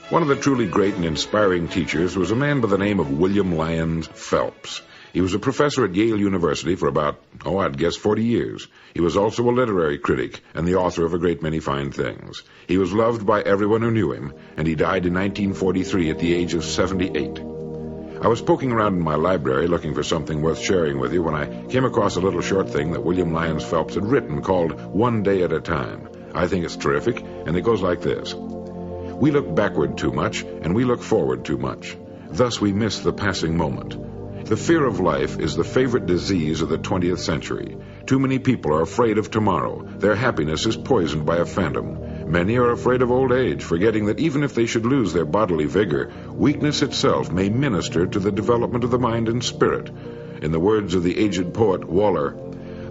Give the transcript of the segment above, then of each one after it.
One of the truly great and inspiring teachers was a man by the name of William Lyons Phelps. He was a professor at Yale University for about, I'd guess 40 years. He was also a literary critic and the author of a great many fine things. He was loved by everyone who knew him, and he died in 1943 at the age of 78. I was poking around in my library looking for something worth sharing with you when I came across a little short thing that William Lyons Phelps had written called One Day at a Time. I think it's terrific, and it goes like this. We look backward too much, and we look forward too much. Thus we miss the passing moment. The fear of life is the favorite disease of the 20th century. Too many people are afraid of tomorrow. Their happiness is poisoned by a phantom. Many are afraid of old age, forgetting that even if they should lose their bodily vigor, weakness itself may minister to the development of the mind and spirit. In the words of the aged poet Waller,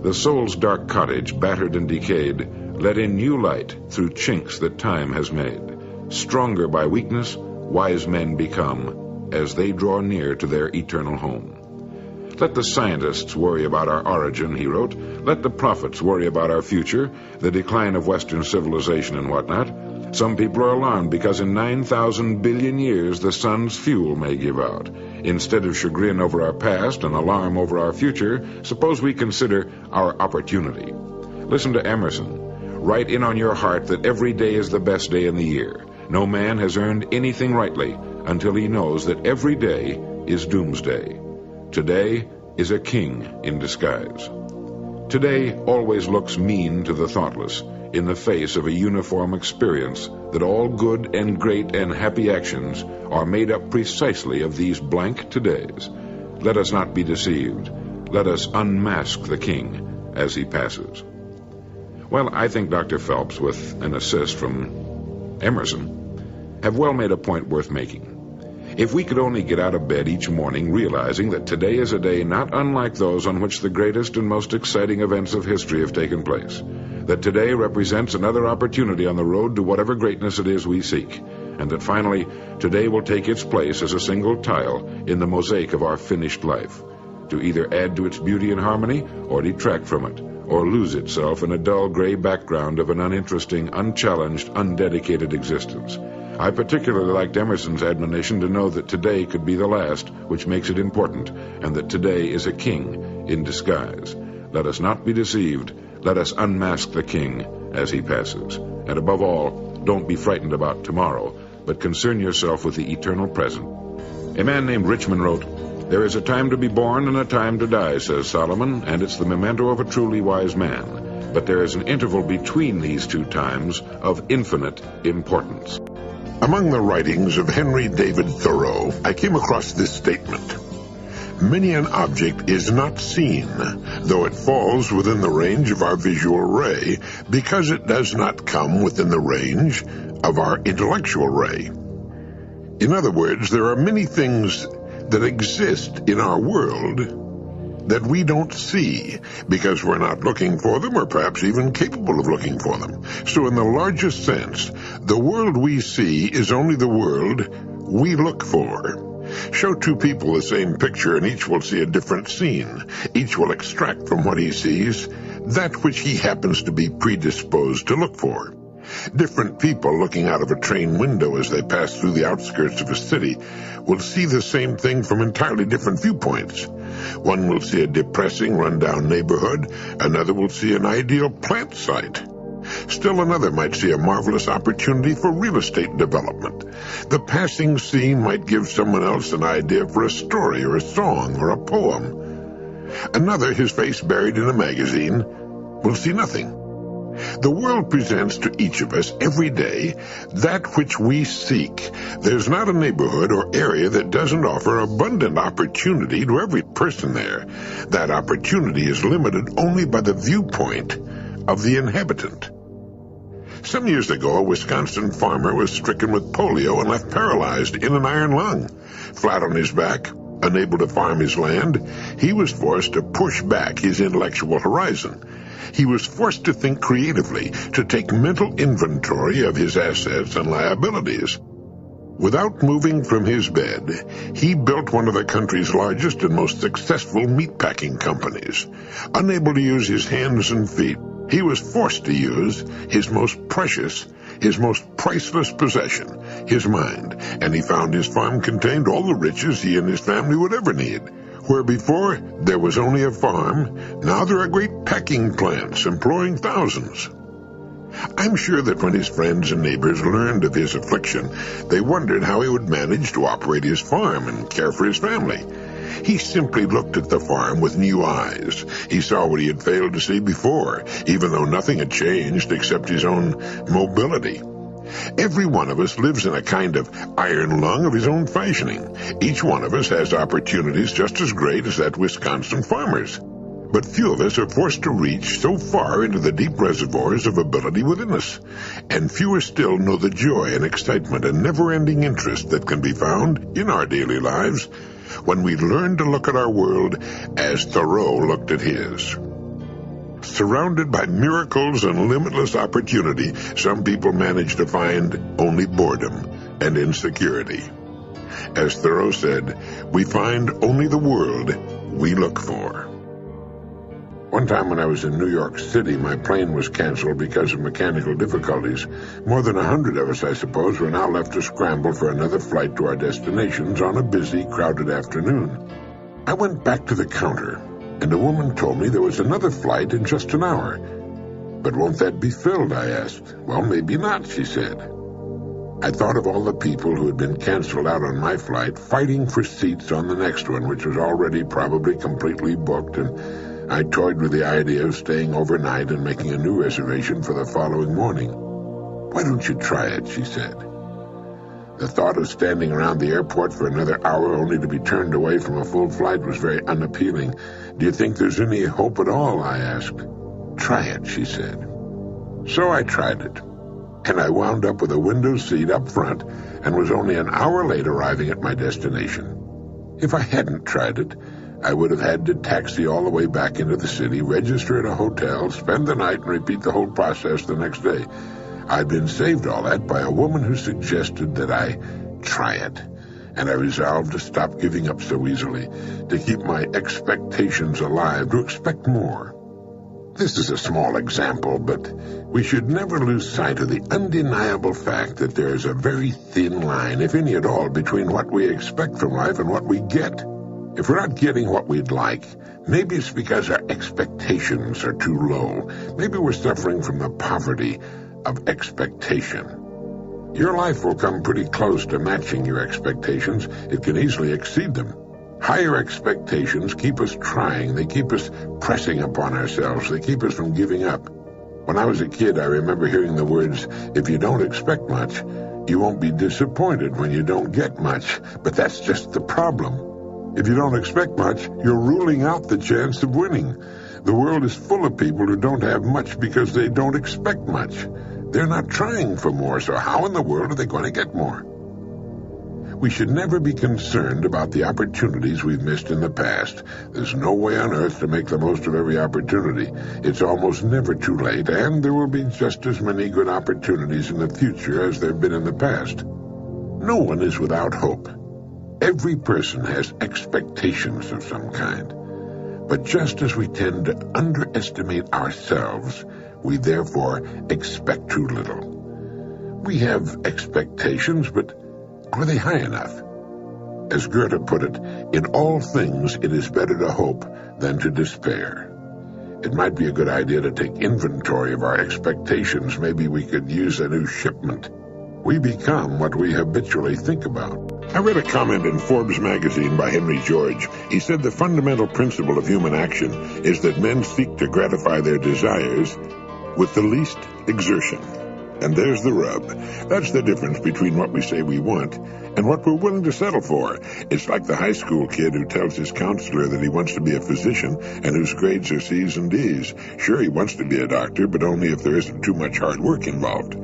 the soul's dark cottage, battered and decayed, let in new light through chinks that time has made. Stronger by weakness, wise men become, as they draw near to their eternal home. Let the scientists worry about our origin, he wrote. Let the prophets worry about our future, the decline of Western civilization and whatnot. Some people are alarmed because in 9,000 billion years the sun's fuel may give out. Instead of chagrin over our past and alarm over our future, suppose we consider our opportunity. Listen to Emerson. Write in on your heart that every day is the best day in the year. No man has earned anything rightly until he knows that every day is doomsday. Today is a king in disguise. Today always looks mean to the thoughtless in the face of a uniform experience that all good and great and happy actions are made up precisely of these blank todays. Let us not be deceived. Let us unmask the king as he passes. Well, I think Dr. Phelps, with an assist from Emerson, have well made a point worth making. If we could only get out of bed each morning realizing that today is a day not unlike those on which the greatest and most exciting events of history have taken place, that today represents another opportunity on the road to whatever greatness it is we seek, and that finally today will take its place as a single tile in the mosaic of our finished life, to either add to its beauty and harmony or detract from it, or lose itself in a dull gray background of an uninteresting, unchallenged, undedicated existence. I particularly liked Emerson's admonition to know that today could be the last, which makes it important, and that today is a king in disguise. Let us not be deceived. Let us unmask the king as he passes. And above all, don't be frightened about tomorrow, but concern yourself with the eternal present. A man named Richmond wrote, "There is a time to be born and a time to die," says Solomon, and it's the memento of a truly wise man. But there is an interval between these two times of infinite importance. Among the writings of Henry David Thoreau, I came across this statement. Many an object is not seen, though it falls within the range of our visual ray, because it does not come within the range of our intellectual ray. In other words, there are many things that exist in our world that we don't see because we're not looking for them or perhaps even capable of looking for them. So in the largest sense, the world we see is only the world we look for. Show two people the same picture and each will see a different scene. Each will extract from what he sees that which he happens to be predisposed to look for. Different people looking out of a train window as they pass through the outskirts of a city will see the same thing from entirely different viewpoints. One will see a depressing, run-down neighborhood. Another will see an ideal plant site. Still another might see a marvelous opportunity for real estate development. The passing scene might give someone else an idea for a story or a song or a poem. Another, his face buried in a magazine, will see nothing. The world presents to each of us every day that which we seek. There's not a neighborhood or area that doesn't offer abundant opportunity to every person there. That opportunity is limited only by the viewpoint of the inhabitant. Some years ago, a Wisconsin farmer was stricken with polio and left paralyzed in an iron lung. Flat on his back, unable to farm his land, he was forced to push back his intellectual horizon. He was forced to think creatively, to take mental inventory of his assets and liabilities. Without moving from his bed, he built one of the country's largest and most successful meatpacking companies. Unable to use his hands and feet, he was forced to use his most precious, his most priceless possession, his mind, and he found his farm contained all the riches he and his family would ever need. Where before there was only a farm, now there are great packing plants employing thousands. I'm sure that when his friends and neighbors learned of his affliction, they wondered how he would manage to operate his farm and care for his family. He simply looked at the farm with new eyes. He saw what he had failed to see before, even though nothing had changed except his own mobility. Every one of us lives in a kind of iron lung of his own fashioning. Each one of us has opportunities just as great as that Wisconsin farmer's. But few of us are forced to reach so far into the deep reservoirs of ability within us, and fewer still know the joy and excitement and never-ending interest that can be found in our daily lives when we learn to look at our world as Thoreau looked at his. Surrounded by miracles and limitless opportunity, some people manage to find only boredom and insecurity. As Thoreau said, we find only the world we look for. One time when I was in New York City, my plane was canceled because of mechanical difficulties. More than 100 of us, I suppose, were now left to scramble for another flight to our destinations on a busy, crowded afternoon. I went back to the counter, and a woman told me there was another flight in just an hour. "But won't that be filled?" I asked. "Well, maybe not," she said. I thought of all the people who had been canceled out on my flight, fighting for seats on the next one, which was already probably completely booked, and I toyed with the idea of staying overnight and making a new reservation for the following morning. "Why don't you try it?" she said. The thought of standing around the airport for another hour only to be turned away from a full flight was very unappealing. "Do you think there's any hope at all?" I asked. "Try it," she said. So I tried it, and I wound up with a window seat up front and was only an hour late arriving at my destination. If I hadn't tried it, I would have had to taxi all the way back into the city, register at a hotel, spend the night, and repeat the whole process the next day. I'd been saved all that by a woman who suggested that I try it, and I resolved to stop giving up so easily, to keep my expectations alive, to expect more. This is a small example, but we should never lose sight of the undeniable fact that there is a very thin line, if any at all, between what we expect from life and what we get. If we're not getting what we'd like, maybe it's because our expectations are too low. Maybe we're suffering from the poverty of expectation. Your life will come pretty close to matching your expectations. It can easily exceed them. Higher expectations keep us trying. They keep us pressing upon ourselves. They keep us from giving up. When I was a kid, I remember hearing the words, "If you don't expect much, you won't be disappointed when you don't get much." But that's just the problem. If you don't expect much, you're ruling out the chance of winning. The world is full of people who don't have much because they don't expect much. They're not trying for more, so how in the world are they going to get more? We should never be concerned about the opportunities we've missed in the past. There's no way on earth to make the most of every opportunity. It's almost never too late, and there will be just as many good opportunities in the future as there have been in the past. No one is without hope. Every person has expectations of some kind. But just as we tend to underestimate ourselves, we therefore expect too little. We have expectations, but are they high enough? As Goethe put it, in all things it is better to hope than to despair. It might be a good idea to take inventory of our expectations. Maybe we could use a new shipment. We become what we habitually think about. I read a comment in Forbes magazine by Henry George. He said the fundamental principle of human action is that men seek to gratify their desires with the least exertion. And there's the rub. That's the difference between what we say we want and what we're willing to settle for. It's like the high school kid who tells his counselor that he wants to be a physician and whose grades are C's and D's. Sure, he wants to be a doctor, but only if there isn't too much hard work involved.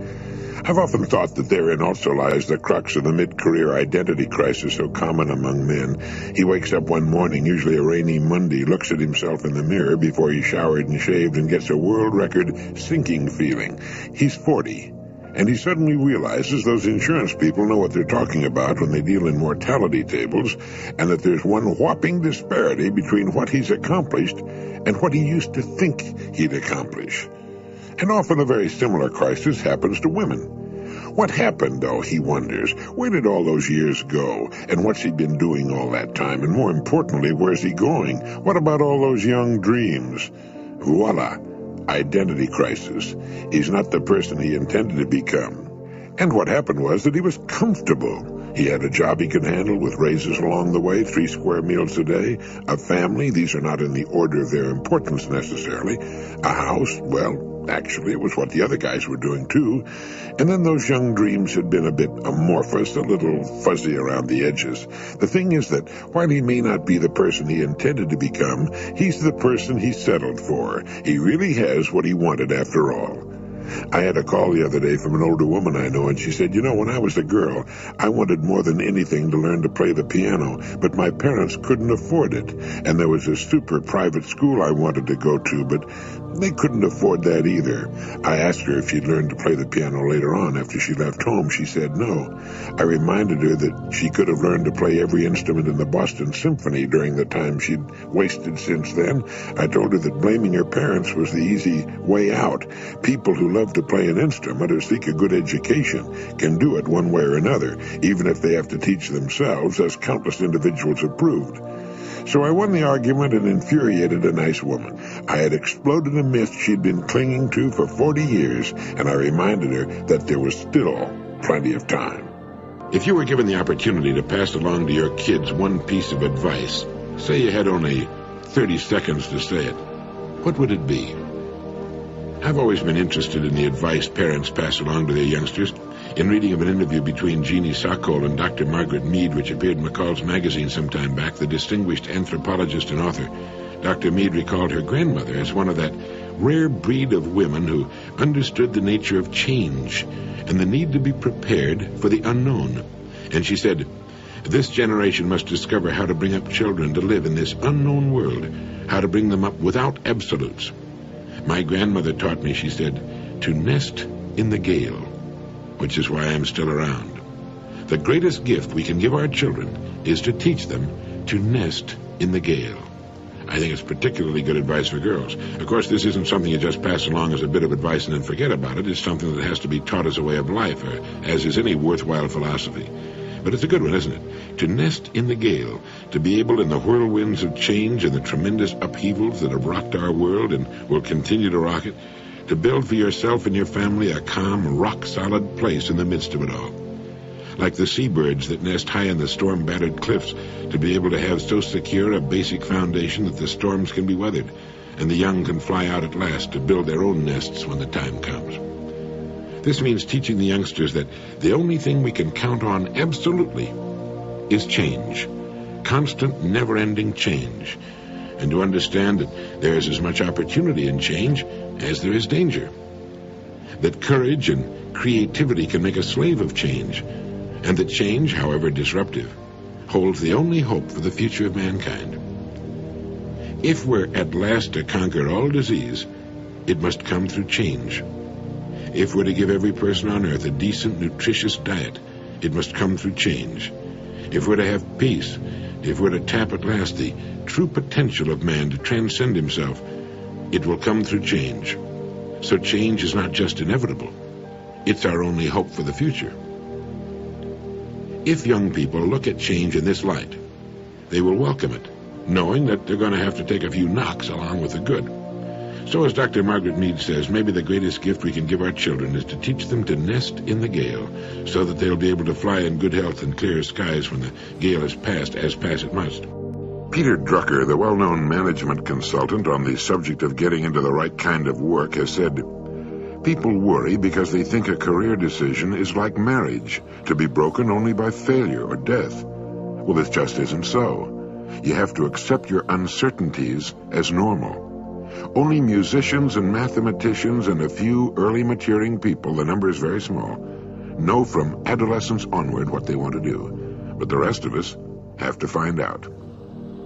I've often thought that therein also lies the crux of the mid-career identity crisis so common among men. He wakes up one morning, usually a rainy Monday, looks at himself in the mirror before he's showered and shaved, and gets a world record sinking feeling. He's 40, and he suddenly realizes those insurance people know what they're talking about when they deal in mortality tables, and that there's one whopping disparity between what he's accomplished and what he used to think he'd accomplish. And often a very similar crisis happens to women. What happened, though, he wonders? Where did all those years go? And what's he been doing all that time? And more importantly, where's he going? What about all those young dreams? Voila! Identity crisis. He's not the person he intended to become. And what happened was that he was comfortable. He had a job he could handle with raises along the way, 3 square meals a day, a family, these are not in the order of their importance necessarily, a house, well, actually it was what the other guys were doing too, and then those young dreams had been a bit amorphous, a little fuzzy around the edges. The thing is that while he may not be the person he intended to become, he's the person he settled for. He really has what he wanted after all. I had a call the other day from an older woman I know, and she said, when I was a girl, I wanted more than anything to learn to play the piano, but my parents couldn't afford it. And there was a super private school I wanted to go to, but they couldn't afford that either. I asked her if she'd learned to play the piano later on after she left home. She said no. I reminded her that she could have learned to play every instrument in the Boston Symphony during the time she'd wasted since then. I told her that blaming her parents was the easy way out. People who love to play an instrument or seek a good education can do it one way or another, even if they have to teach themselves, as countless individuals have proved. So I won the argument and infuriated a nice woman. I had exploded a myth she'd been clinging to for 40 years, and I reminded her that there was still plenty of time. If you were given the opportunity to pass along to your kids one piece of advice, say you had only 30 seconds to say it, what would it be? I've always been interested in the advice parents pass along to their youngsters. In reading of an interview between Jeannie Sokol and Dr. Margaret Mead, which appeared in McCall's magazine some time back, the distinguished anthropologist and author, Dr. Mead recalled her grandmother as one of that rare breed of women who understood the nature of change and the need to be prepared for the unknown. And she said, "This generation must discover how to bring up children to live in this unknown world, how to bring them up without absolutes. My grandmother taught me," she said, "to nest in the gale," which is why I'm still around. The greatest gift we can give our children is to teach them to nest in the gale. I think it's particularly good advice for girls. Of course, this isn't something you just pass along as a bit of advice and then forget about it. It's something that has to be taught as a way of life, or as is any worthwhile philosophy. But it's a good one, isn't it? To nest in the gale, to be able in the whirlwinds of change and the tremendous upheavals that have rocked our world and will continue to rock it, to build for yourself and your family a calm, rock-solid place in the midst of it all. Like the seabirds that nest high in the storm-battered cliffs, to be able to have so secure a basic foundation that the storms can be weathered, and the young can fly out at last to build their own nests when the time comes. This means teaching the youngsters that the only thing we can count on absolutely is change, constant, never-ending change, and to understand that there is as much opportunity in change as there is danger, that courage and creativity can make a slave of change, and that change, however disruptive, holds the only hope for the future of mankind. If we're at last to conquer all disease, it must come through change. If we're to give every person on earth a decent, nutritious diet, it must come through change. If we're to have peace, if we're to tap at last the true potential of man to transcend himself, it will come through change. So change is not just inevitable, it's our only hope for the future. If young people look at change in this light, they will welcome it, knowing that they're going to have to take a few knocks along with the good. So as Dr. Margaret Mead says, maybe the greatest gift we can give our children is to teach them to nest in the gale, so that they'll be able to fly in good health and clear skies when the gale has passed, as pass it must. Peter Drucker, the well-known management consultant on the subject of getting into the right kind of work, has said, "People worry because they think a career decision is like marriage, to be broken only by failure or death. Well, this just isn't so. You have to accept your uncertainties as normal. Only musicians and mathematicians and a few early maturing people, the number is very small, know from adolescence onward what they want to do. But the rest of us have to find out."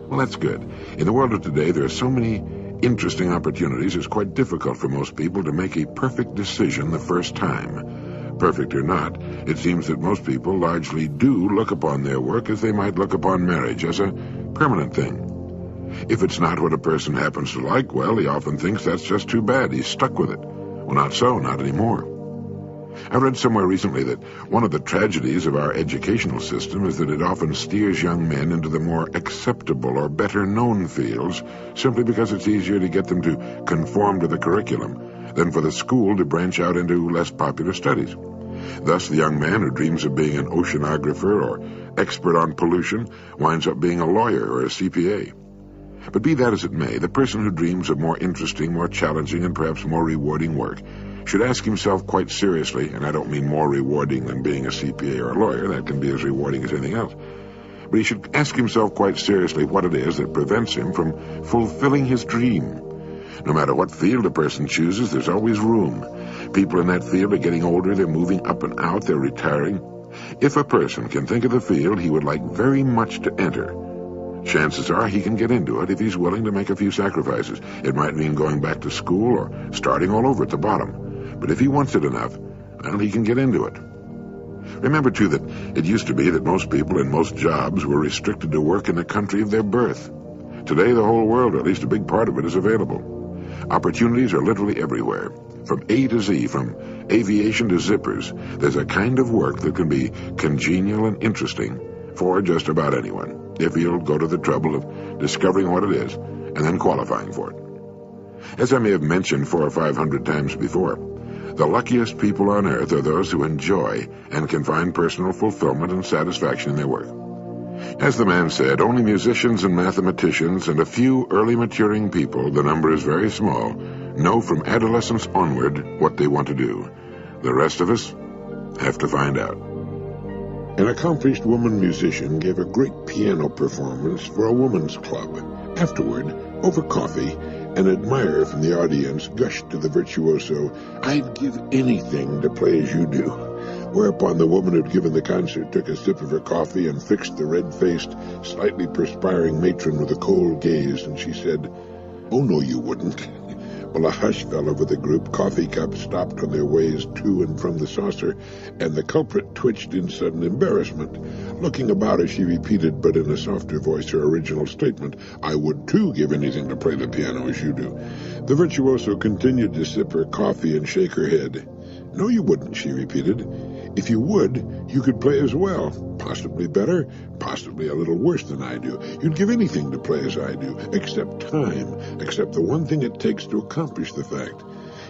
Well, that's good. In the world of today, there are so many interesting opportunities, it's quite difficult for most people to make a perfect decision the first time. Perfect or not, it seems that most people largely do look upon their work as they might look upon marriage, as a permanent thing. If it's not what a person happens to like, well, he often thinks that's just too bad. He's stuck with it. Well, not so, not anymore. I read somewhere recently that one of the tragedies of our educational system is that it often steers young men into the more acceptable or better-known fields simply because it's easier to get them to conform to the curriculum than for the school to branch out into less popular studies. Thus, the young man who dreams of being an oceanographer or expert on pollution winds up being a lawyer or a CPA. But be that as it may, the person who dreams of more interesting, more challenging, and perhaps more rewarding work should ask himself quite seriously, and I don't mean more rewarding than being a CPA or a lawyer, that can be as rewarding as anything else, but he should ask himself quite seriously what it is that prevents him from fulfilling his dream. No matter what field a person chooses, there's always room. People in that field are getting older, they're moving up and out, they're retiring. If a person can think of the field he would like very much to enter, chances are he can get into it if he's willing to make a few sacrifices. It might mean going back to school or starting all over at the bottom. But if he wants it enough, well, he can get into it. Remember, too, that it used to be that most people in most jobs were restricted to work in the country of their birth. Today, the whole world, or at least a big part of it, is available. Opportunities are literally everywhere. From A to Z, from aviation to zippers, there's a kind of work that can be congenial and interesting for just about anyone, if he'll go to the trouble of discovering what it is and then qualifying for it. As I may have mentioned 400 or 500 times before, the luckiest people on earth are those who enjoy and can find personal fulfillment and satisfaction in their work. As the man said, only musicians and mathematicians and a few early maturing people, the number is very small, know from adolescence onward what they want to do. The rest of us have to find out. An accomplished woman musician gave a great piano performance for a woman's club. Afterward, over coffee, an admirer from the audience gushed to the virtuoso, "I'd give anything to play as you do." Whereupon the woman who'd given the concert took a sip of her coffee and fixed the red-faced, slightly perspiring matron with a cold gaze, and she said, "Oh, no, you wouldn't." Well, a hush fell over the group. Coffee cups stopped on their ways to and from the saucer, and the culprit twitched in sudden embarrassment. Looking about as she repeated, but in a softer voice, her original statement, "I would, too, give anything to play the piano as you do." The virtuoso continued to sip her coffee and shake her head. "No, you wouldn't," she repeated. "If you would, you could play as well. Possibly better, possibly a little worse than I do. You'd give anything to play as I do, except time, except the one thing it takes to accomplish the fact.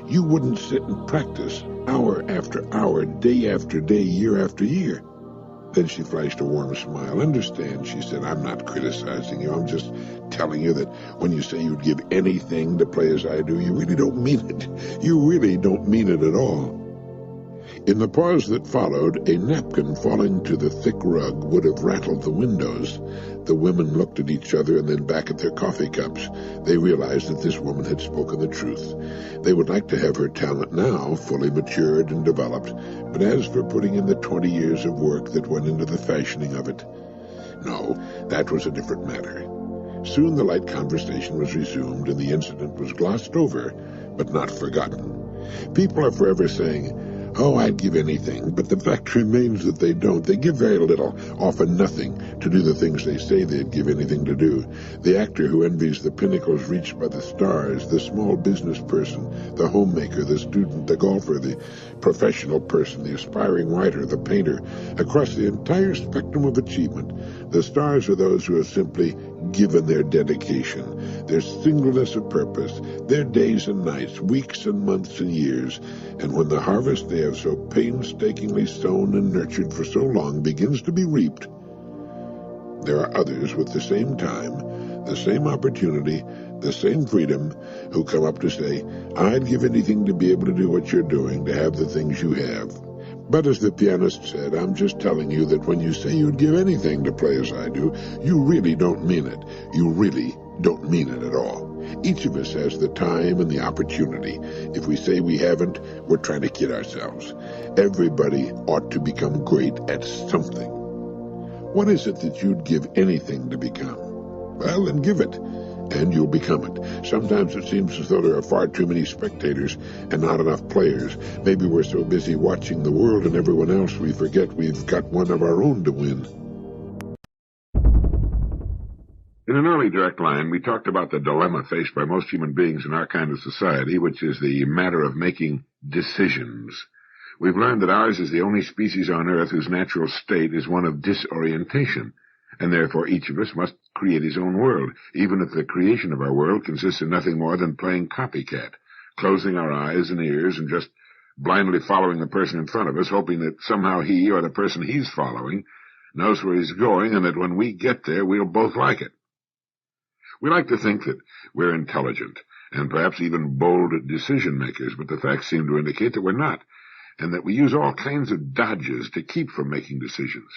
You wouldn't sit and practice, hour after hour, day after day, year after year." Then she flashed a warm smile. "Understand," she said, "I'm not criticizing you. I'm just telling you that when you say you'd give anything to play as I do, you really don't mean it. You really don't mean it at all." In the pause that followed, a napkin falling to the thick rug would have rattled the windows. The women looked at each other and then back at their coffee cups. They realized that this woman had spoken the truth. They would like to have her talent now, fully matured and developed, but as for putting in the 20 years of work that went into the fashioning of it, no, that was a different matter. Soon the light conversation was resumed, and the incident was glossed over, but not forgotten. People are forever saying, "Oh, I'd give anything," but the fact remains that they don't. They give very little, often nothing, to do the things they say they'd give anything to do. The actor who envies the pinnacles reached by the stars, the small business person, the homemaker, the student, the golfer, the professional person, the aspiring writer, the painter, across the entire spectrum of achievement, the stars are those who have simply given their dedication, their singleness of purpose, their days and nights, weeks and months and years, and when the harvest they have so painstakingly sown and nurtured for so long begins to be reaped, there are others with the same time, the same opportunity, the same freedom, who come up to say, "I'd give anything to be able to do what you're doing, to have the things you have." But as the pianist said, "I'm just telling you that when you say you'd give anything to play as I do, you really don't mean it. You really don't mean it at all. Each of us has the time and the opportunity. If we say we haven't, we're trying to kid ourselves. Everybody ought to become great at something. What is it that you'd give anything to become? Well, then give it, and you'll become it. Sometimes it seems as though there are far too many spectators and not enough players. Maybe we're so busy watching the world and everyone else we forget we've got one of our own to win." In an early direct line, we talked about the dilemma faced by most human beings in our kind of society, which is the matter of making decisions. We've learned that ours is the only species on Earth whose natural state is one of disorientation, and therefore each of us must create his own world, even if the creation of our world consists of nothing more than playing copycat, closing our eyes and ears and just blindly following the person in front of us, hoping that somehow he or the person he's following knows where he's going and that when we get there, we'll both like it. We like to think that we're intelligent and perhaps even bold decision-makers, but the facts seem to indicate that we're not, and that we use all kinds of dodges to keep from making decisions.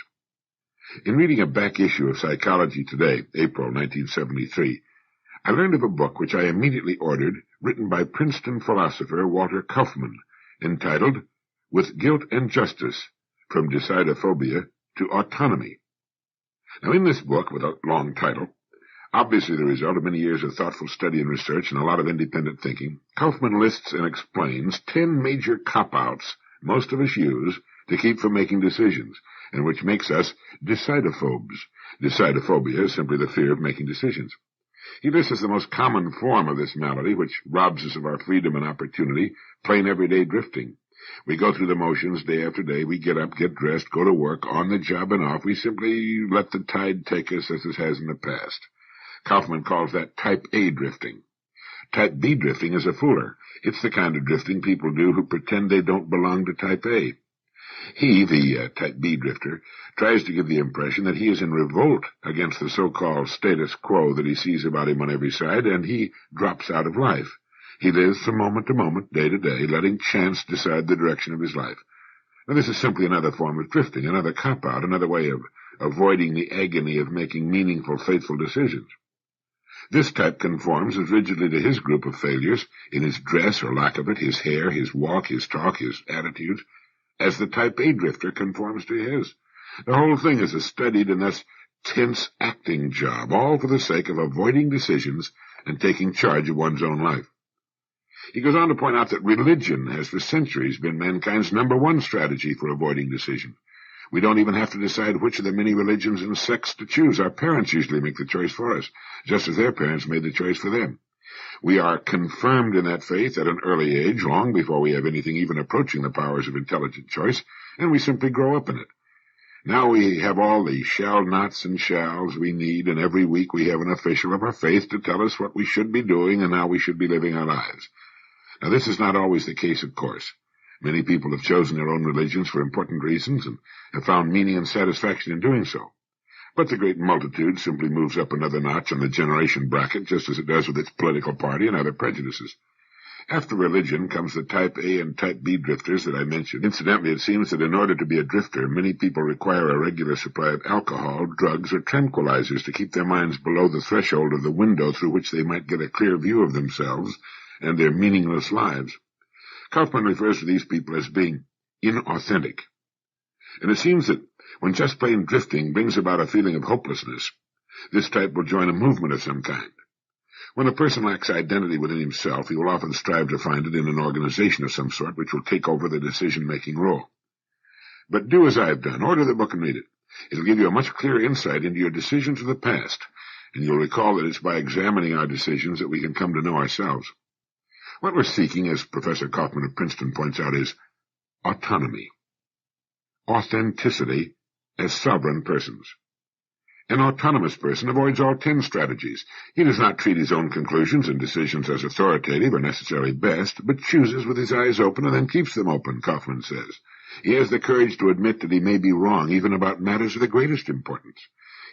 In reading a back issue of Psychology Today, April 1973, I learned of a book which I immediately ordered, written by Princeton philosopher Walter Kaufmann, entitled With Guilt and Justice, From Decidophobia to Autonomy. Now, in this book, with a long title, obviously the result of many years of thoughtful study and research and a lot of independent thinking, Kaufmann lists and explains 10 major cop-outs most of us use to keep from making decisions, and which makes us decidophobes. Decidophobia is simply the fear of making decisions. He lists as the most common form of this malady, which robs us of our freedom and opportunity, plain everyday drifting. We go through the motions day after day. We get up, get dressed, go to work, on the job and off. We simply let the tide take us as it has in the past. Kaufmann calls that Type A drifting. Type B drifting is a fooler. It's the kind of drifting people do who pretend they don't belong to Type A. He, the Type B drifter, tries to give the impression that he is in revolt against the so-called status quo that he sees about him on every side, and he drops out of life. He lives from moment to moment, day to day, letting chance decide the direction of his life. Now, this is simply another form of drifting, another cop-out, another way of avoiding the agony of making meaningful, faithful decisions. This type conforms as rigidly to his group of failures, in his dress or lack of it, his hair, his walk, his talk, his attitudes, as the Type A drifter conforms to his. The whole thing is a studied and thus tense acting job, all for the sake of avoiding decisions and taking charge of one's own life. He goes on to point out that religion has for centuries been mankind's number one strategy for avoiding decision. We don't even have to decide which of the many religions and sects to choose. Our parents usually make the choice for us, just as their parents made the choice for them. We are confirmed in that faith at an early age, long before we have anything even approaching the powers of intelligent choice, and we simply grow up in it. Now we have all the shall-nots and shalls we need, and every week we have an official of our faith to tell us what we should be doing and how we should be living our lives. Now, this is not always the case, of course. Many people have chosen their own religions for important reasons and have found meaning and satisfaction in doing so. But the great multitude simply moves up another notch on the generation bracket, just as it does with its political party and other prejudices. After religion comes the Type A and Type B drifters that I mentioned. Incidentally, it seems that in order to be a drifter, many people require a regular supply of alcohol, drugs, or tranquilizers to keep their minds below the threshold of the window through which they might get a clear view of themselves and their meaningless lives. Kaufmann refers to these people as being inauthentic. And it seems that when just plain drifting brings about a feeling of hopelessness, this type will join a movement of some kind. When a person lacks identity within himself, he will often strive to find it in an organization of some sort which will take over the decision-making role. But do as I've done. Order the book and read it. It'll give you a much clearer insight into your decisions of the past, and you'll recall that it's by examining our decisions that we can come to know ourselves. What we're seeking, as Professor Kaufmann of Princeton points out, is autonomy, authenticity as sovereign persons. An autonomous person avoids all 10 strategies. He does not treat his own conclusions and decisions as authoritative or necessarily best, but chooses with his eyes open and then keeps them open, Kaufmann says. He has the courage to admit that he may be wrong, even about matters of the greatest importance.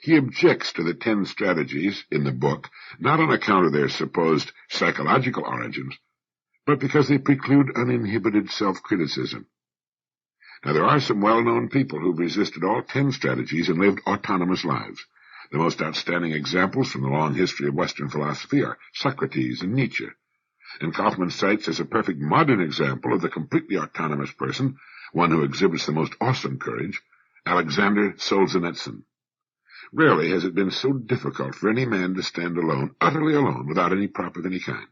He objects to the 10 strategies in the book, not on account of their supposed psychological origins, but because they preclude uninhibited self-criticism. Now, there are some well-known people who've resisted all 10 strategies and lived autonomous lives. The most outstanding examples from the long history of Western philosophy are Socrates and Nietzsche. And Kaufmann cites as a perfect modern example of the completely autonomous person, one who exhibits the most awesome courage, Alexander Solzhenitsyn. Rarely has it been so difficult for any man to stand alone, utterly alone, without any prop of any kind.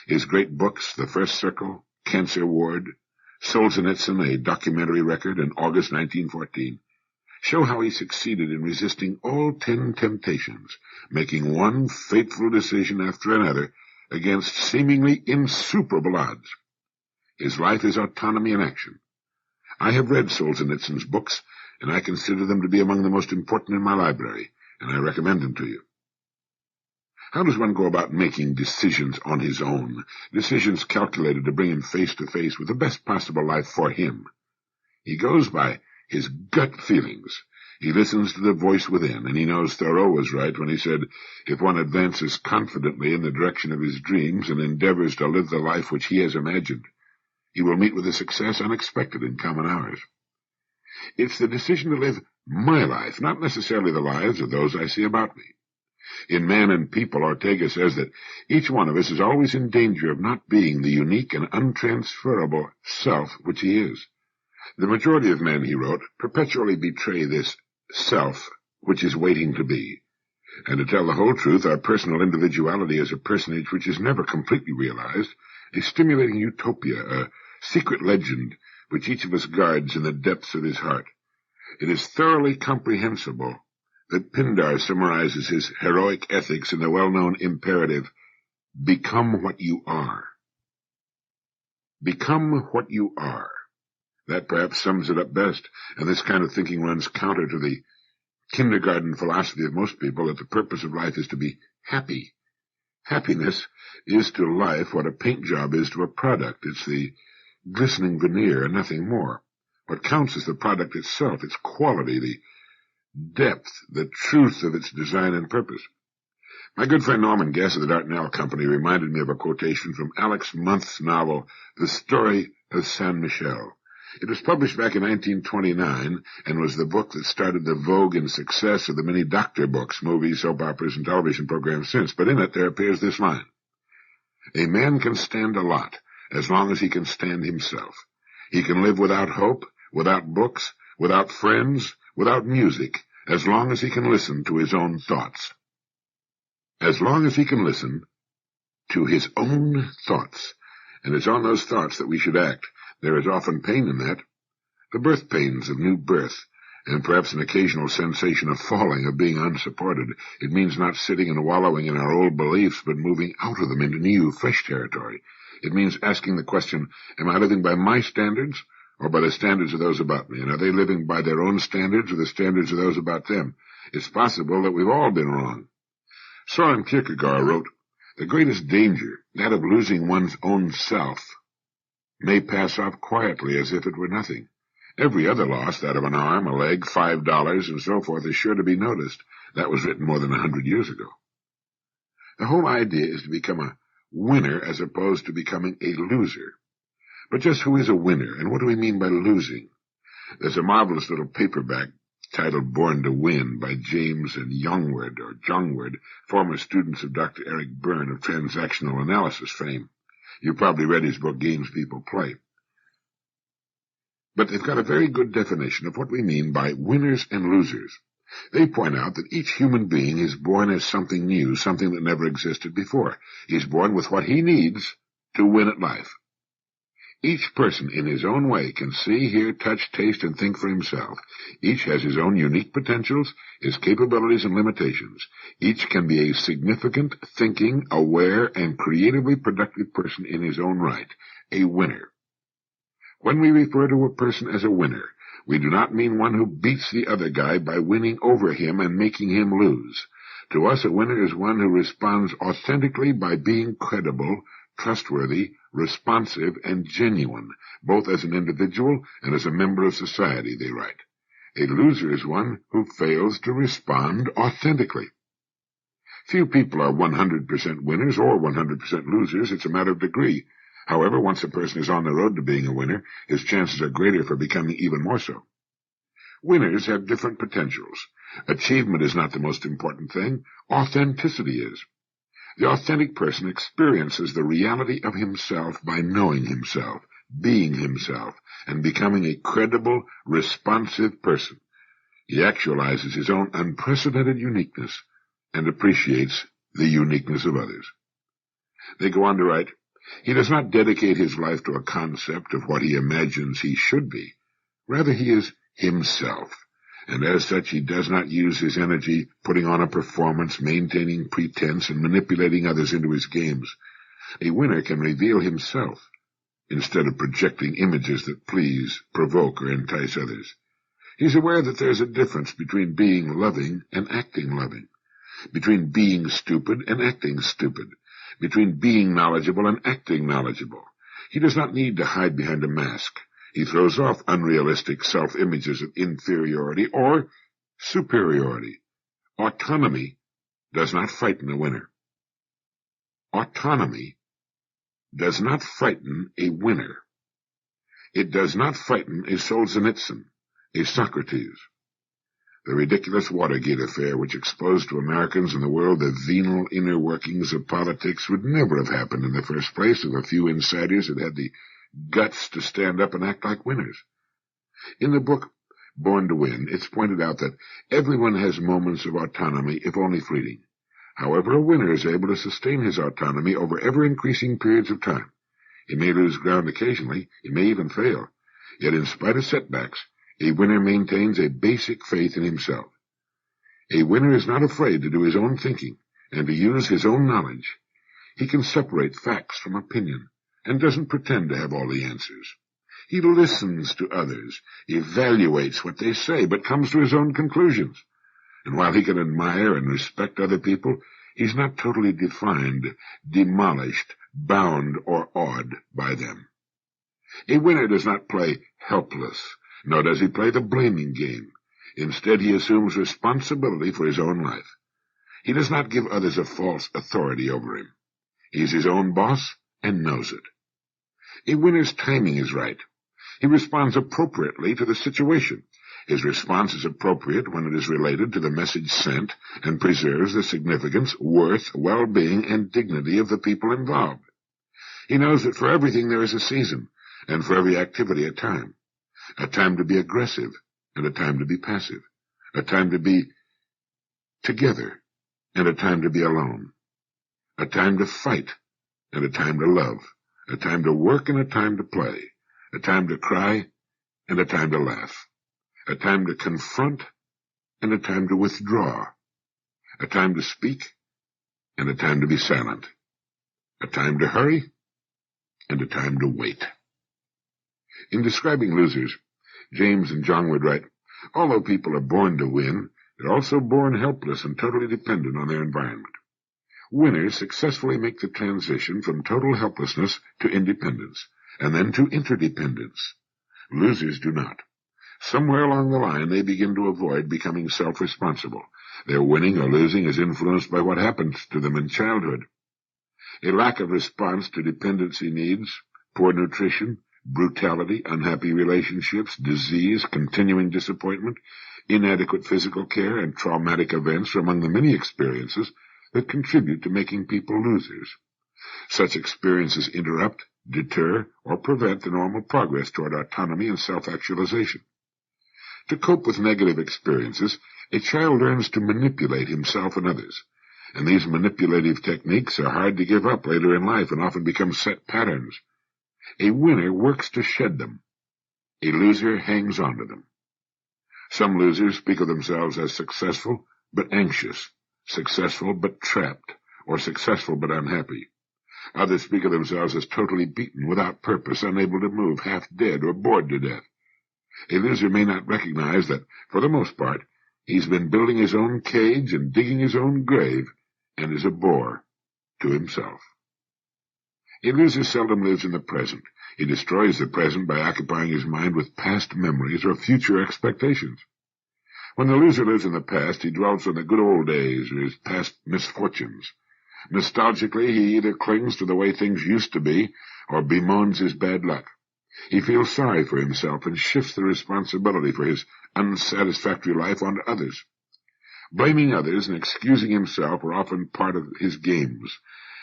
His great books, The First Circle, Cancer Ward, Solzhenitsyn, a documentary record in August 1914, show how he succeeded in resisting all 10 temptations, making one fateful decision after another against seemingly insuperable odds. His life is autonomy in action, I have read Solzhenitsyn's books, and I consider them to be among the most important in my library, and I recommend them to you. How does one go about making decisions on his own, decisions calculated to bring him face to face with the best possible life for him? He goes by his gut feelings. He listens to the voice within, and he knows Thoreau was right when he said, if one advances confidently in the direction of his dreams and endeavors to live the life which he has imagined, he will meet with a success unexpected in common hours. It's the decision to live my life, not necessarily the lives of those I see about me. In Man and People, Ortega says that each one of us is always in danger of not being the unique and untransferable self which he is. The majority of men, he wrote, perpetually betray this self which is waiting to be. And to tell the whole truth, our personal individuality is a personage which is never completely realized, a stimulating utopia, a secret legend which each of us guards in the depths of his heart. It is thoroughly comprehensible that Pindar summarizes his heroic ethics in the well-known imperative, become what you are. Become what you are. That perhaps sums it up best, and this kind of thinking runs counter to the kindergarten philosophy of most people that the purpose of life is to be happy. Happiness is to life what a paint job is to a product. It's the glistening veneer and nothing more. What counts is the product itself, its quality, the depth, the truth of its design and purpose. My good friend Norman Guest of the Dartnell Company reminded me of a quotation from Alex Month's novel, The Story of San Michel. It was published back in 1929 and was the book that started the vogue and success of the many doctor books, movies, soap operas, and television programs since. But in it there appears this line: a man can stand a lot as long as he can stand himself. He can live without hope, without books, without friends, without music, as long as he can listen to his own thoughts. As long as he can listen to his own thoughts. And it's on those thoughts that we should act. There is often pain in that, the birth pains of new birth, and perhaps an occasional sensation of falling, of being unsupported. It means not sitting and wallowing in our old beliefs, but moving out of them into new, fresh territory. It means asking the question, am I living by my standards, or by the standards of those about me? And are they living by their own standards, or the standards of those about them? It's possible that we've all been wrong. Soren Kierkegaard wrote, the greatest danger, that of losing one's own self, may pass off quietly as if it were nothing. Every other loss, that of an arm, a leg, $5, and so forth, is sure to be noticed. That was written more than 100 years ago. The whole idea is to become a winner as opposed to becoming a loser. But just who is a winner, and what do we mean by losing? There's a marvelous little paperback titled Born to Win by James and Jungwirth, former students of Dr. Eric Byrne of transactional analysis fame. You probably read his book, Games People Play. But they've got a very good definition of what we mean by winners and losers. They point out that each human being is born as something new, something that never existed before. He's born with what he needs to win at life. Each person in his own way can see, hear, touch, taste, and think for himself. Each has his own unique potentials, his capabilities and limitations. Each can be a significant, thinking, aware, and creatively productive person in his own right, a winner. When we refer to a person as a winner, we do not mean one who beats the other guy by winning over him and making him lose. To us, a winner is one who responds authentically by being credible, trustworthy, responsive, and genuine, both as an individual and as a member of society, they write. A loser is one who fails to respond authentically. Few people are 100% winners or 100% losers. It's a matter of degree. However, once a person is on the road to being a winner, his chances are greater for becoming even more so. Winners have different potentials. Achievement is not the most important thing. Authenticity is. The authentic person experiences the reality of himself by knowing himself, being himself, and becoming a credible, responsive person. He actualizes his own unprecedented uniqueness and appreciates the uniqueness of others. They go on to write, he does not dedicate his life to a concept of what he imagines he should be. Rather, he is himself. And as such, he does not use his energy putting on a performance, maintaining pretense, and manipulating others into his games. A winner can reveal himself, instead of projecting images that please, provoke, or entice others. He's aware that there's a difference between being loving and acting loving, between being stupid and acting stupid, between being knowledgeable and acting knowledgeable. He does not need to hide behind a mask. He throws off unrealistic self-images of inferiority or superiority. Autonomy does not frighten a winner. Autonomy does not frighten a winner. It does not frighten a Solzhenitsyn, a Socrates. The ridiculous Watergate affair, which exposed to Americans and the world the venal inner workings of politics, would never have happened in the first place if a few insiders had had the guts to stand up and act like winners. In the book Born to Win, it's pointed out that everyone has moments of autonomy, if only fleeting. However, a winner is able to sustain his autonomy over ever-increasing periods of time. He may lose ground occasionally, he may even fail. Yet in spite of setbacks, a winner maintains a basic faith in himself. A winner is not afraid to do his own thinking and to use his own knowledge. He can separate facts from opinion and doesn't pretend to have all the answers. He listens to others, evaluates what they say, but comes to his own conclusions. And while he can admire and respect other people, he's not totally defined, demolished, bound, or awed by them. A winner does not play helpless, nor does he play the blaming game. Instead, he assumes responsibility for his own life. He does not give others a false authority over him. He's his own boss and knows it. A winner's timing is right. He responds appropriately to the situation. His response is appropriate when it is related to the message sent and preserves the significance, worth, well-being, and dignity of the people involved. He knows that for everything there is a season, and for every activity a time to be aggressive and a time to be passive, a time to be together and a time to be alone, a time to fight and a time to love, a time to work and a time to play, a time to cry and a time to laugh, a time to confront and a time to withdraw, a time to speak and a time to be silent, a time to hurry and a time to wait. In describing losers, James and John would write, although people are born to win, they're also born helpless and totally dependent on their environment. Winners successfully make the transition from total helplessness to independence, and then to interdependence. Losers do not. Somewhere along the line, they begin to avoid becoming self-responsible. Their winning or losing is influenced by what happens to them in childhood. A lack of response to dependency needs, poor nutrition, brutality, unhappy relationships, disease, continuing disappointment, inadequate physical care, and traumatic events are among the many experiences that contribute to making people losers. Such experiences interrupt, deter, or prevent the normal progress toward autonomy and self-actualization. To cope with negative experiences, a child learns to manipulate himself and others, and these manipulative techniques are hard to give up later in life and often become set patterns. A winner works to shed them. A loser hangs on to them. Some losers speak of themselves as successful but anxious, successful but trapped, or successful but unhappy. Others speak of themselves as totally beaten, without purpose, unable to move, half dead, or bored to death. A loser may not recognize that, for the most part, he's been building his own cage and digging his own grave, and is a bore to himself. A loser seldom lives in the present. He destroys the present by occupying his mind with past memories or future expectations. When the loser lives in the past, he dwells on the good old days or his past misfortunes. Nostalgically, he either clings to the way things used to be or bemoans his bad luck. He feels sorry for himself and shifts the responsibility for his unsatisfactory life onto others. Blaming others and excusing himself are often part of his games.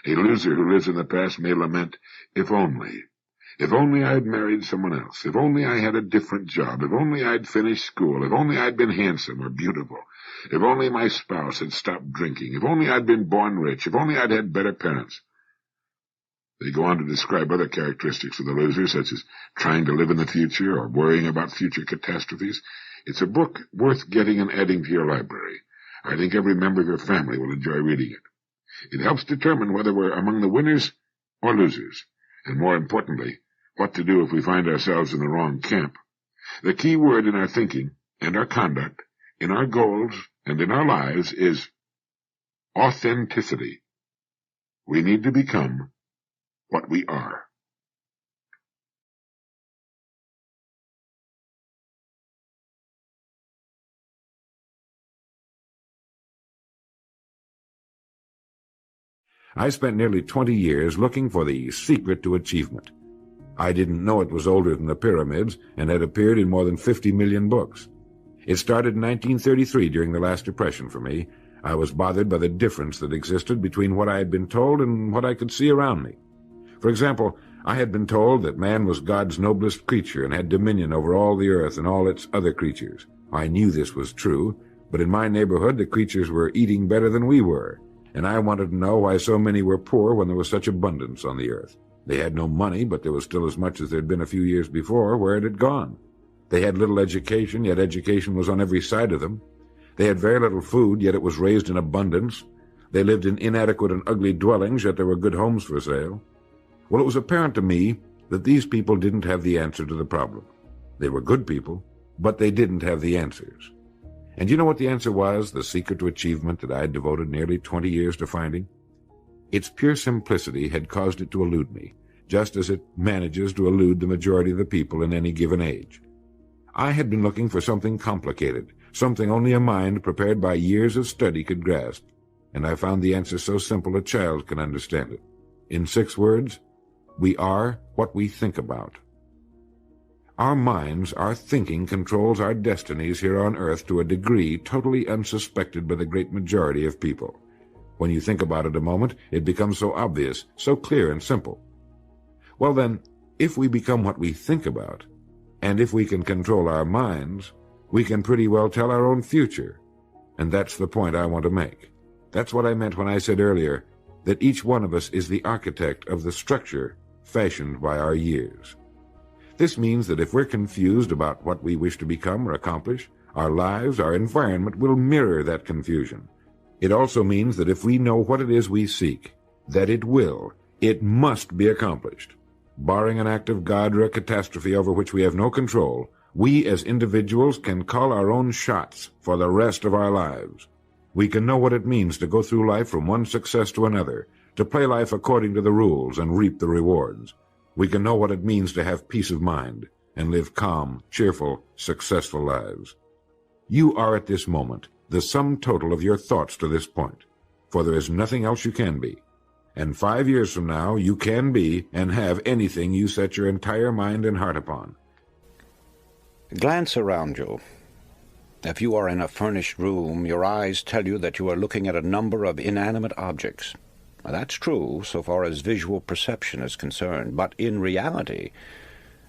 A loser who lives in the past may lament, if only I'd married someone else, if only I had a different job, if only I'd finished school, if only I'd been handsome or beautiful, if only my spouse had stopped drinking, if only I'd been born rich, if only I'd had better parents. They go on to describe other characteristics of the loser, such as trying to live in the future or worrying about future catastrophes. It's a book worth getting and adding to your library. I think every member of your family will enjoy reading it. It helps determine whether we're among the winners or losers, and more importantly, what to do if we find ourselves in the wrong camp. The key word in our thinking and our conduct, in our goals and in our lives is authenticity. We need to become what we are. I spent nearly 20 years looking for the secret to achievement. I didn't know it was older than the pyramids and had appeared in more than 50 million books. It started in 1933 during the last Depression for me. I was bothered by the difference that existed between what I had been told and what I could see around me. For example, I had been told that man was God's noblest creature and had dominion over all the earth and all its other creatures. I knew this was true, but in my neighborhood the creatures were eating better than we were, and I wanted to know why so many were poor when there was such abundance on the earth. They had no money, but there was still as much as there had been a few years before. Where it had gone? They had little education, yet education was on every side of them. They had very little food, yet it was raised in abundance. They lived in inadequate and ugly dwellings, yet there were good homes for sale. Well, it was apparent to me that these people didn't have the answer to the problem. They were good people, but they didn't have the answers. And you know what the answer was, the secret to achievement that I had devoted nearly 20 years to finding? Its pure simplicity had caused it to elude me, just as it manages to elude the majority of the people in any given age. I had been looking for something complicated, something only a mind prepared by years of study could grasp, and I found the answer so simple a child can understand it. In 6 words, we are what we think about. Our minds, our thinking, controls our destinies here on earth to a degree totally unsuspected by the great majority of people. When you think about it a moment, it becomes so obvious, so clear and simple. Well then, if we become what we think about, and if we can control our minds, we can pretty well tell our own future. And that's the point I want to make. That's what I meant when I said earlier that each one of us is the architect of the structure fashioned by our years. This means that if we're confused about what we wish to become or accomplish, our lives, our environment will mirror that confusion. It also means that if we know what it is we seek, that it must be accomplished. Barring an act of God or a catastrophe over which we have no control, we as individuals can call our own shots for the rest of our lives. We can know what it means to go through life from one success to another, to play life according to the rules and reap the rewards. We can know what it means to have peace of mind and live calm, cheerful, successful lives. You are at this moment the sum total of your thoughts to this point, for there is nothing else you can be. And 5 years from now, you can be and have anything you set your entire mind and heart upon. Glance around you. If you are in a furnished room, your eyes tell you that you are looking at a number of inanimate objects. Now, that's true so far as visual perception is concerned, but in reality,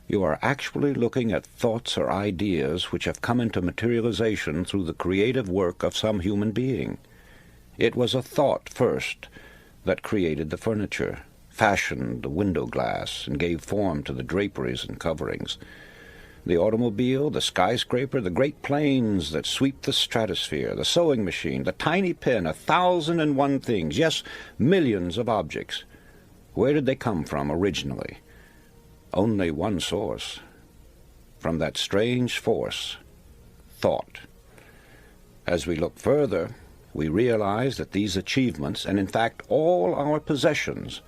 you are actually looking at thoughts or ideas which have come into materialization through the creative work of some human being. It was a thought first that created the furniture, fashioned the window glass, and gave form to the draperies and coverings. The automobile, the skyscraper, the great planes that sweep the stratosphere, the sewing machine, the tiny pen, 1,001 things, yes, millions of objects. Where did they come from originally? Only one source. From that strange force, thought. As we look further, we realize that these achievements, and in fact all our possessions,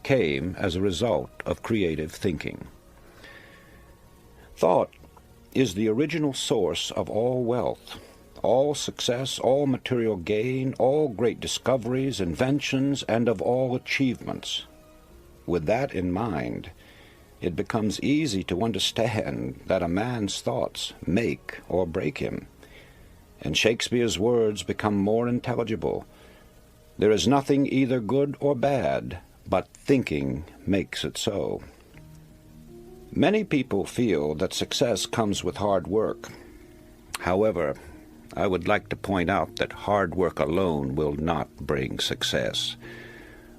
came as a result of creative thinking. Thought is the original source of all wealth, all success, all material gain, all great discoveries, inventions, and of all achievements. With that in mind, it becomes easy to understand that a man's thoughts make or break him, and Shakespeare's words become more intelligible. There is nothing either good or bad, but thinking makes it so. Many people feel that success comes with hard work. However, I would like to point out that hard work alone will not bring success.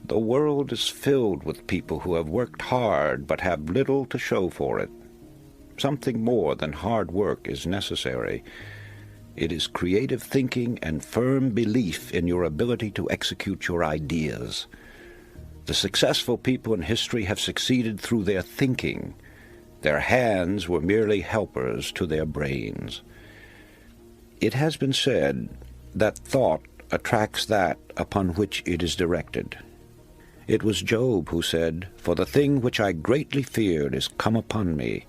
The world is filled with people who have worked hard but have little to show for it. Something more than hard work is necessary. It is creative thinking and firm belief in your ability to execute your ideas. The successful people in history have succeeded through their thinking. Their hands were merely helpers to their brains. It has been said that thought attracts that upon which it is directed. It was Job who said, "For the thing which I greatly feared is come upon me."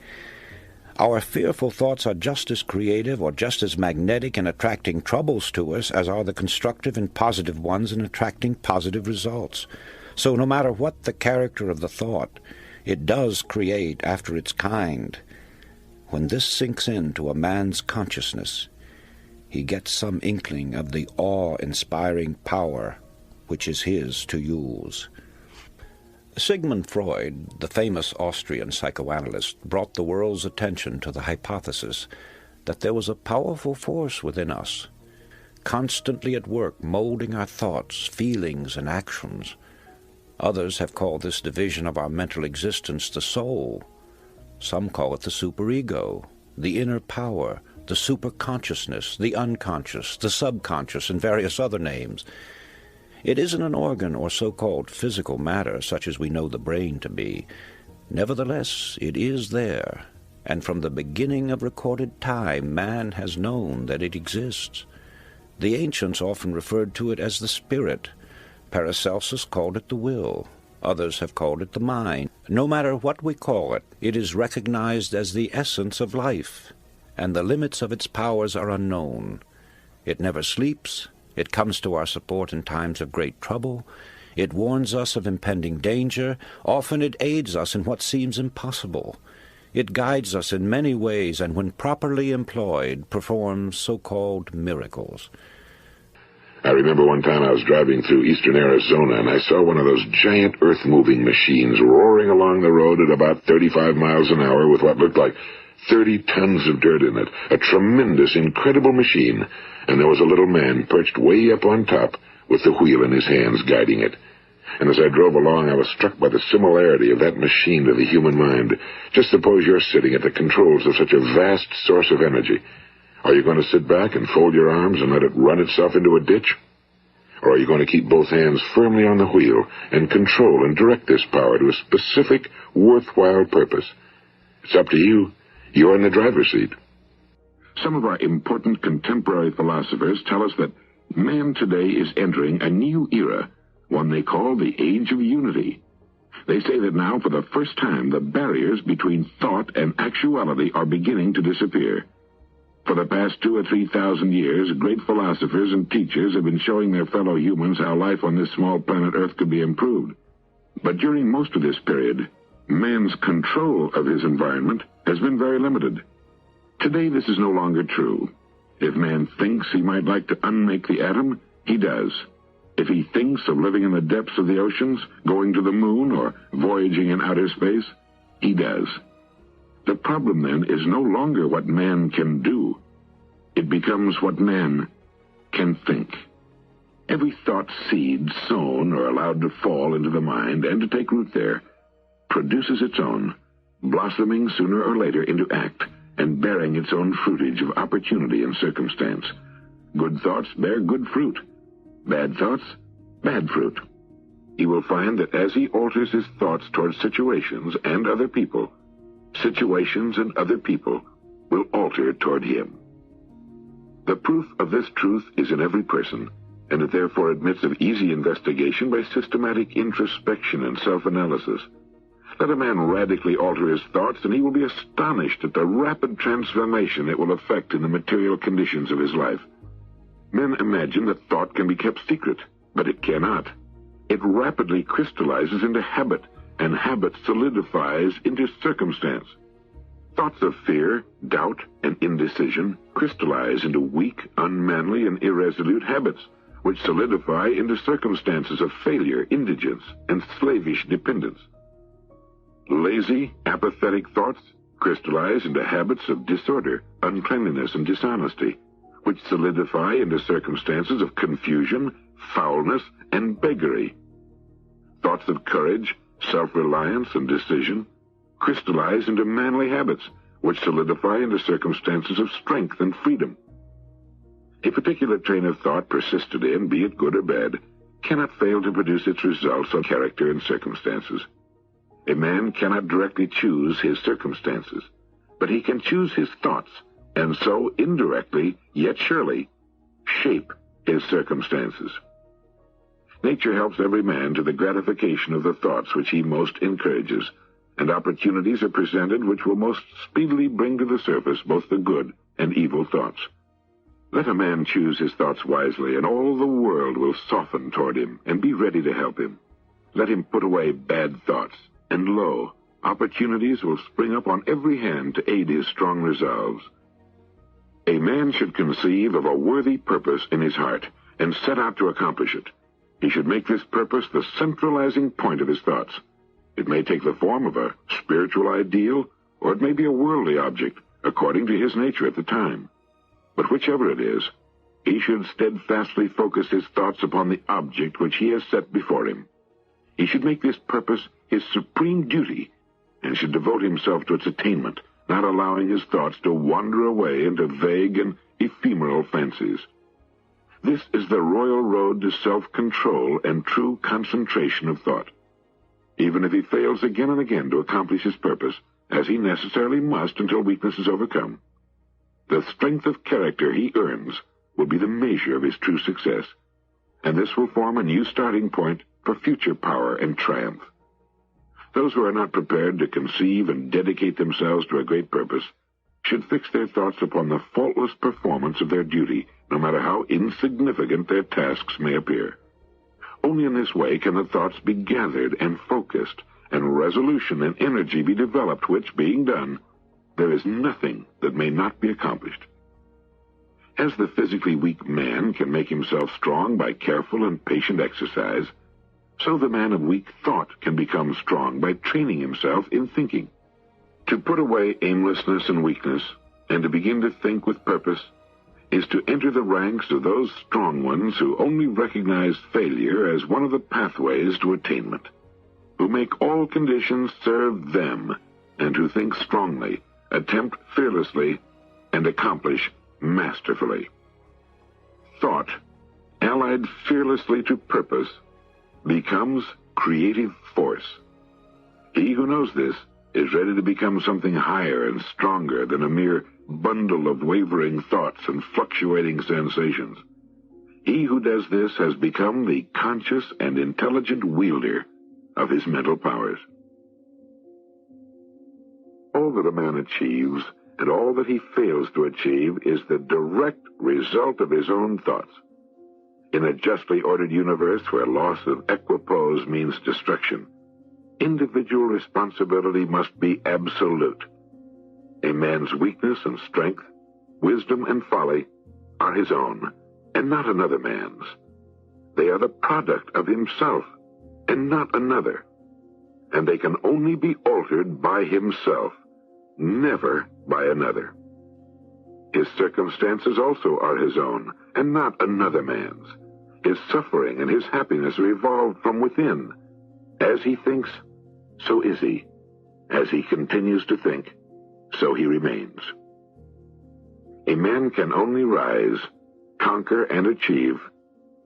Our fearful thoughts are just as creative or just as magnetic in attracting troubles to us as are the constructive and positive ones in attracting positive results. So no matter what the character of the thought, it does create after its kind. When this sinks into a man's consciousness, he gets some inkling of the awe-inspiring power which is his to use. Sigmund Freud, the famous Austrian psychoanalyst, brought the world's attention to the hypothesis that there was a powerful force within us, constantly at work molding our thoughts, feelings, and actions. Others have called this division of our mental existence the soul. Some call it the superego, the inner power, the superconsciousness, the unconscious, the subconscious, and various other names. It isn't an organ or so-called physical matter such as we know the brain to be. Nevertheless, it is there, and from the beginning of recorded time, man has known that it exists. The ancients often referred to it as the spirit. Paracelsus called it the will. Others have called it the mind. No matter what we call it, it is recognized as the essence of life, and the limits of its powers are unknown. It never sleeps. It comes to our support in times of great trouble. It warns us of impending danger. Often it aids us in what seems impossible. It guides us in many ways, and when properly employed, performs so-called miracles. I remember one time I was driving through eastern Arizona, and I saw one of those giant earth-moving machines roaring along the road at about 35 miles an hour with what looked like 30 tons of dirt in it. A tremendous, incredible machine. And there was a little man perched way up on top with the wheel in his hands guiding it. And as I drove along, I was struck by the similarity of that machine to the human mind. Just suppose you're sitting at the controls of such a vast source of energy. Are you going to sit back and fold your arms and let it run itself into a ditch? Or are you going to keep both hands firmly on the wheel and control and direct this power to a specific, worthwhile purpose? It's up to you. You're in the driver's seat. Some of our important contemporary philosophers tell us that man today is entering a new era, one they call the Age of Unity. They say that now, for the first time, the barriers between thought and actuality are beginning to disappear. For the past 2,000 or 3,000 years, great philosophers and teachers have been showing their fellow humans how life on this small planet Earth could be improved. But during most of this period, man's control of his environment has been very limited. Today, this is no longer true. If man thinks he might like to unmake the atom, he does. If he thinks of living in the depths of the oceans, going to the moon, or voyaging in outer space, he does. The problem, then, is no longer what man can do. It becomes what man can think. Every thought seed sown or allowed to fall into the mind and to take root there produces its own, blossoming sooner or later into act, and bearing its own fruitage of opportunity and circumstance. Good thoughts bear good fruit. Bad thoughts, bad fruit. He will find that as he alters his thoughts towards situations and other people, situations and other people will alter toward him. The proof of this truth is in every person, and it therefore admits of easy investigation by systematic introspection and self-analysis. Let a man radically alter his thoughts, and he will be astonished at the rapid transformation it will effect in the material conditions of his life. Men imagine that thought can be kept secret, but it cannot. It rapidly crystallizes into habit, and habit solidifies into circumstance. Thoughts of fear, doubt, and indecision crystallize into weak, unmanly, and irresolute habits, which solidify into circumstances of failure, indigence, and slavish dependence. Lazy, apathetic thoughts crystallize into habits of disorder, uncleanliness, and dishonesty, which solidify into circumstances of confusion, foulness, and beggary. Thoughts of courage, self-reliance, and decision crystallize into manly habits, which solidify into circumstances of strength and freedom. A particular train of thought persisted in, be it good or bad, cannot fail to produce its results on character and circumstances. A man cannot directly choose his circumstances, but he can choose his thoughts, and so indirectly, yet surely, shape his circumstances. Nature helps every man to the gratification of the thoughts which he most encourages, and opportunities are presented which will most speedily bring to the surface both the good and evil thoughts. Let a man choose his thoughts wisely, and all the world will soften toward him and be ready to help him. Let him put away bad thoughts, and lo, opportunities will spring up on every hand to aid his strong resolves. A man should conceive of a worthy purpose in his heart, and set out to accomplish it. He should make this purpose the centralizing point of his thoughts. It may take the form of a spiritual ideal, or it may be a worldly object, according to his nature at the time. But whichever it is, he should steadfastly focus his thoughts upon the object which he has set before him. He should make this purpose his supreme duty, and should devote himself to its attainment, not allowing his thoughts to wander away into vague and ephemeral fancies. This is the royal road to self-control and true concentration of thought. Even if he fails again and again to accomplish his purpose, as he necessarily must until weakness is overcome, the strength of character he earns will be the measure of his true success, and this will form a new starting point for future power and triumph. Those who are not prepared to conceive and dedicate themselves to a great purpose should fix their thoughts upon the faultless performance of their duty, no matter how insignificant their tasks may appear. Only in this way can the thoughts be gathered and focused, and resolution and energy be developed, which, being done, there is nothing that may not be accomplished. As the physically weak man can make himself strong by careful and patient exercise, so the man of weak thought can become strong by training himself in thinking. To put away aimlessness and weakness, and to begin to think with purpose, is to enter the ranks of those strong ones who only recognize failure as one of the pathways to attainment, who make all conditions serve them, and who think strongly, attempt fearlessly, and accomplish masterfully. Thought, allied fearlessly to purpose, becomes creative force. He who knows this is ready to become something higher and stronger than a mere bundle of wavering thoughts and fluctuating sensations. He who does this has become the conscious and intelligent wielder of his mental powers. All that a man achieves and all that he fails to achieve is the direct result of his own thoughts. In a justly ordered universe where loss of equipoise means destruction, individual responsibility must be absolute. A man's weakness and strength, wisdom and folly, are his own, and not another man's. They are the product of himself, and not another, and they can only be altered by himself, never by another. His circumstances also are his own, and not another man's. His suffering and his happiness revolve from within. As he thinks, so is he. As he continues to think, so he remains. A man can only rise, conquer, and achieve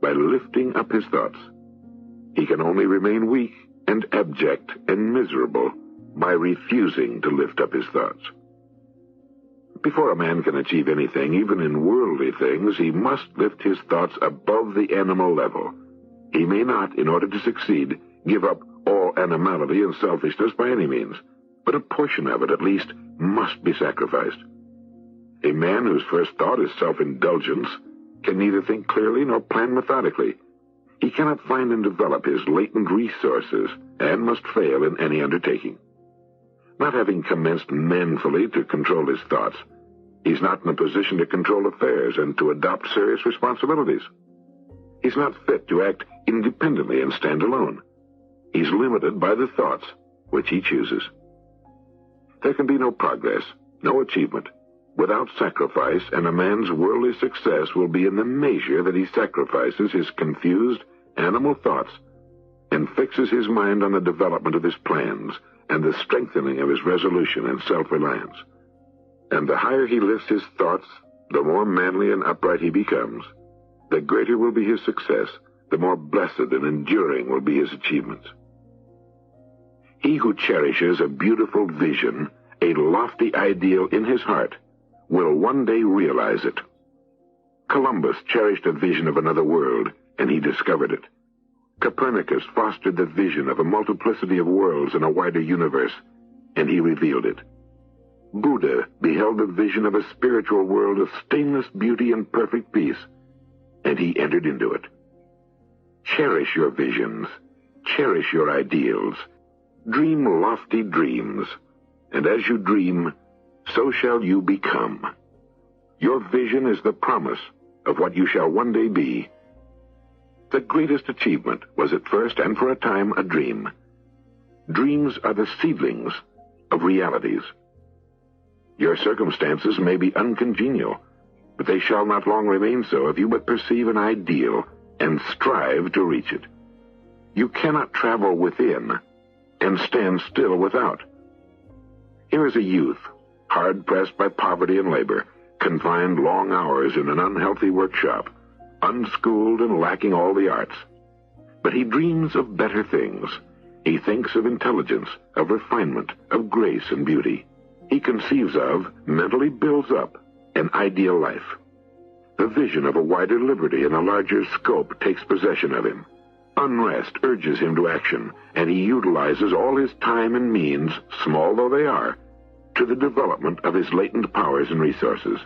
by lifting up his thoughts. He can only remain weak and abject and miserable by refusing to lift up his thoughts. Before a man can achieve anything, even in worldly things, he must lift his thoughts above the animal level. He may not, in order to succeed, give up all animality and selfishness by any means, but a portion of it, at least, must be sacrificed. A man whose first thought is self-indulgence can neither think clearly nor plan methodically. He cannot find and develop his latent resources, and must fail in any undertaking. Not having commenced manfully to control his thoughts, he's not in a position to control affairs and to adopt serious responsibilities. He's not fit to act independently and stand alone. He's limited by the thoughts which he chooses. There can be no progress, no achievement, without sacrifice, and a man's worldly success will be in the measure that he sacrifices his confused animal thoughts and fixes his mind on the development of his plans and the strengthening of his resolution and self-reliance. And the higher he lifts his thoughts, the more manly and upright he becomes, the greater will be his success, the more blessed and enduring will be his achievements. He who cherishes a beautiful vision, a lofty ideal in his heart, will one day realize it. Columbus cherished a vision of another world, and he discovered it. Copernicus fostered the vision of a multiplicity of worlds in a wider universe, and he revealed it. Buddha beheld the vision of a spiritual world of stainless beauty and perfect peace, and he entered into it. Cherish your visions, cherish your ideals, dream lofty dreams, and as you dream, so shall you become. Your vision is the promise of what you shall one day be. The greatest achievement was at first and for a time a dream. Dreams are the seedlings of realities. Your circumstances may be uncongenial, but they shall not long remain so if you but perceive an ideal and strive to reach it. You cannot travel within and stand still without. Here is a youth, hard-pressed by poverty and labor, confined long hours in an unhealthy workshop, unschooled and lacking all the arts. But he dreams of better things. He thinks of intelligence, of refinement, of grace and beauty. He conceives of, mentally builds up, an ideal life. The vision of a wider liberty and a larger scope takes possession of him. Unrest urges him to action, and he utilizes all his time and means, small though they are, to the development of his latent powers and resources.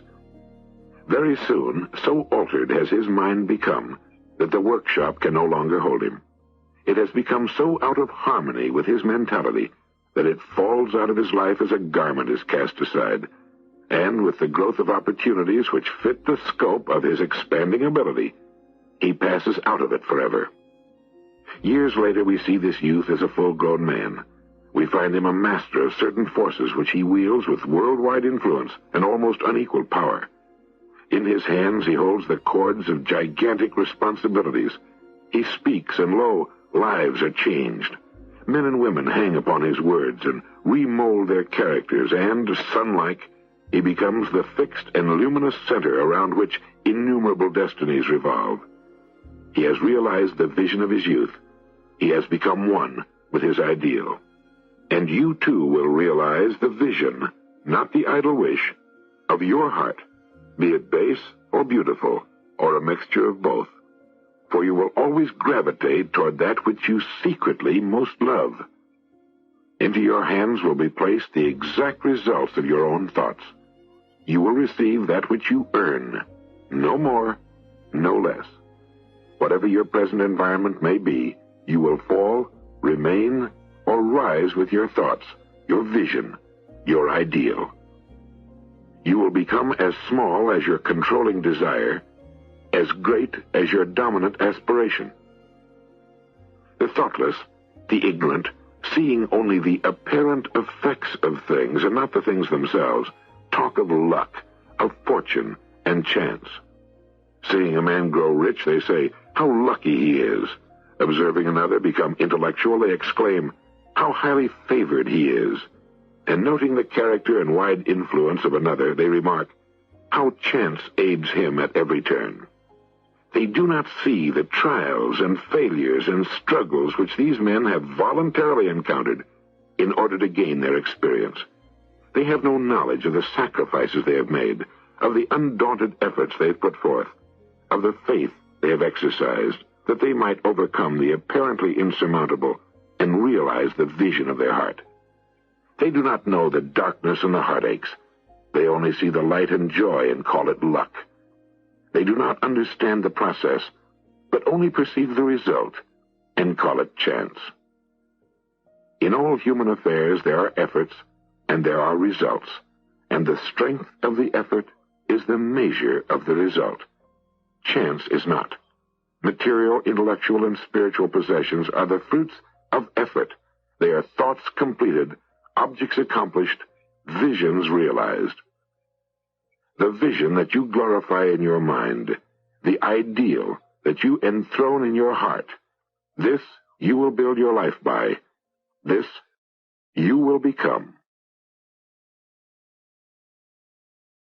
Very soon, so altered has his mind become that the workshop can no longer hold him. It has become so out of harmony with his mentality that it falls out of his life as a garment is cast aside, and with the growth of opportunities which fit the scope of his expanding ability, he passes out of it forever. Years later, we see this youth as a full-grown man. We find him a master of certain forces which he wields with worldwide influence and almost unequaled power. In his hands he holds the cords of gigantic responsibilities. He speaks, and lo, lives are changed. Men and women hang upon his words and remold their characters, and, sun-like, he becomes the fixed and luminous center around which innumerable destinies revolve. He has realized the vision of his youth. He has become one with his ideal. And you too will realize the vision, not the idle wish, of your heart, be it base or beautiful, or a mixture of both. For you will always gravitate toward that which you secretly most love. Into your hands will be placed the exact results of your own thoughts. You will receive that which you earn, no more, no less. Whatever your present environment may be, you will fall, remain, or rise with your thoughts, your vision, your ideal. You will become as small as your controlling desire, as great as your dominant aspiration. The thoughtless, the ignorant, seeing only the apparent effects of things and not the things themselves, talk of luck, of fortune, and chance. Seeing a man grow rich, they say, "How lucky he is." Observing another become intellectual, they exclaim, "How highly favored he is." And noting the character and wide influence of another, they remark, "How chance aids him at every turn." They do not see the trials and failures and struggles which these men have voluntarily encountered in order to gain their experience. They have no knowledge of the sacrifices they have made, of the undaunted efforts they have put forth, of the faith they have exercised, that they might overcome the apparently insurmountable and realize the vision of their heart. They do not know the darkness and the heartaches. They only see the light and joy and call it luck. They do not understand the process, but only perceive the result and call it chance. In all human affairs there are efforts and there are results, and the strength of the effort is the measure of the result. Chance is not. Material, intellectual, and spiritual possessions are the fruits of effort. They are thoughts completed, objects accomplished, visions realized. The vision that you glorify in your mind, the ideal that you enthrone in your heart, this you will build your life by. This you will become.